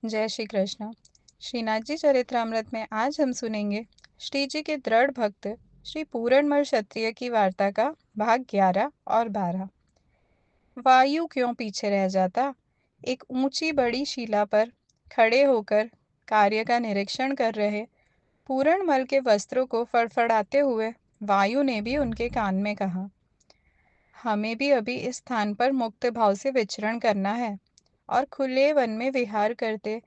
जय श्री कृष्ण। श्रीनाथ जी चरित्रामृत में आज हम सुनेंगे श्री जी के दृढ़ भक्त श्री पूरणमल क्षत्रिय की वार्ता का भाग 11 और 12। वायु क्यों पीछे रह जाता। एक ऊंची बड़ी शिला पर खड़े होकर कार्य का निरीक्षण कर रहे पूरणमल के वस्त्रों को फड़फड़ाते हुए वायु ने भी उनके कान में कहा, हमें भी अभी इस स्थान पर मुक्त भाव से विचरण करना है और खुले वन में विहार करते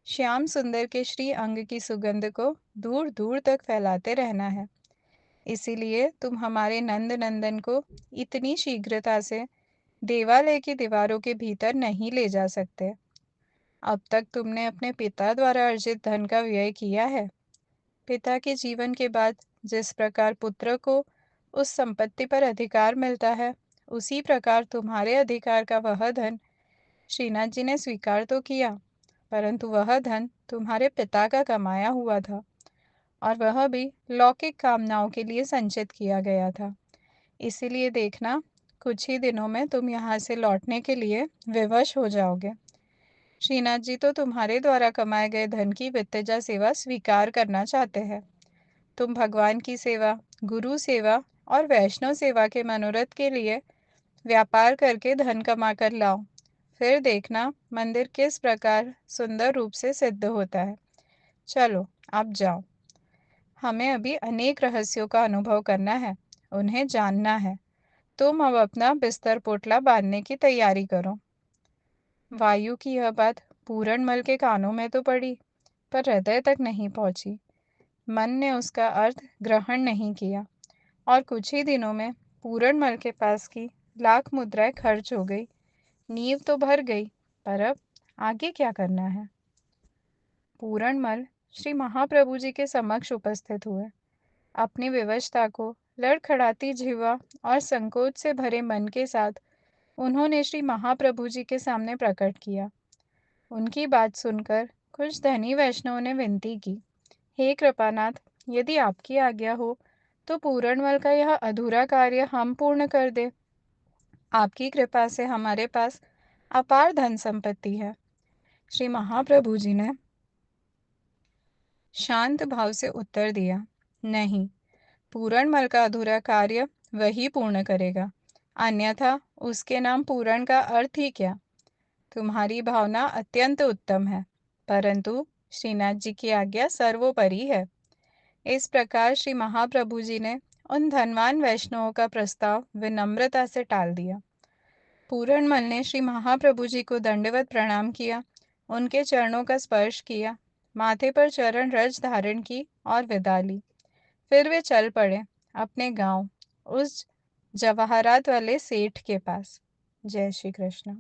श्याम सुंदर के श्री अंग की सुगंध को दूर दूर तक फैलाते रहना है। इसीलिए तुम हमारे नंद नंदन को इतनी शीघ्रता से देवालय की दीवारों के भीतर नहीं ले जा सकते। अब तक तुमने अपने पिता द्वारा अर्जित धन का व्यय किया है। पिता के जीवन के बाद जिस प्रकार पुत्र को उस संपत्ति पर अधिकार मिलता है, उसी प्रकार तुम्हारे अधिकार का वह धन श्रीनाथ जी ने स्वीकार तो किया, परंतु वह धन तुम्हारे पिता का कमाया हुआ था और वह भी लौकिक कामनाओं के लिए संचित किया गया था। इसीलिए देखना, कुछ ही दिनों में तुम यहाँ से लौटने के लिए विवश हो जाओगे। श्रीनाथ जी तो तुम्हारे द्वारा कमाए गए धन की वित्तजा सेवा स्वीकार करना चाहते हैं। तुम भगवान की सेवा, गुरु सेवा और वैष्णव सेवा के मनोरथ के लिए व्यापार करके धन कमा कर लाओ। फिर देखना मंदिर किस प्रकार सुंदर रूप से सिद्ध होता है। चलो अब जाओ। हमें अभी अनेक रहस्यों का अनुभव करना है, उन्हें जानना है। तुम अब अपना बिस्तर पोटला बांधने की तैयारी करो। वायु की यह बात पूरणमल के कानों में तो पड़ी, पर हृदय तक नहीं पहुंची। मन ने उसका अर्थ ग्रहण नहीं किया और कुछ ही दिनों में पूरणमल के पास की लाख मुद्राएं खर्च हो गई। नींव तो भर गई, पर अब आगे क्या करना है। पूरणमल श्री महाप्रभु जी के समक्ष उपस्थित हुए। अपनी विवशता को लड़खड़ाती जिह्वा और संकोच से भरे मन के साथ उन्होंने श्री महाप्रभु जी के सामने प्रकट किया। उनकी बात सुनकर कुछ धनी वैष्णवों ने विनती की, हे कृपानाथ, यदि आपकी आज्ञा हो तो पूरणमल का यह अधूरा कार्य हम पूर्ण कर दे। आपकी कृपा से हमारे पास अपार धन संपत्ति है। श्री महाप्रभु जी ने शांत भाव से उत्तर दिया, नहीं, पूरणमल का अधूरा कार्य वही पूर्ण करेगा, अन्यथा उसके नाम पूरण का अर्थ ही क्या। तुम्हारी भावना अत्यंत उत्तम है, परंतु श्रीनाथ जी की आज्ञा सर्वोपरि है। इस प्रकार श्री महाप्रभु जी ने उन धनवान वैष्णवों का प्रस्ताव विनम्रता से टाल दिया। पूरणमल ने श्री महाप्रभु जी को दंडवत प्रणाम किया, उनके चरणों का स्पर्श किया, माथे पर चरण रज धारण की और विदा ली। फिर वे चल पड़े अपने गांव, उस जवाहरात वाले सेठ के पास। जय श्री कृष्ण।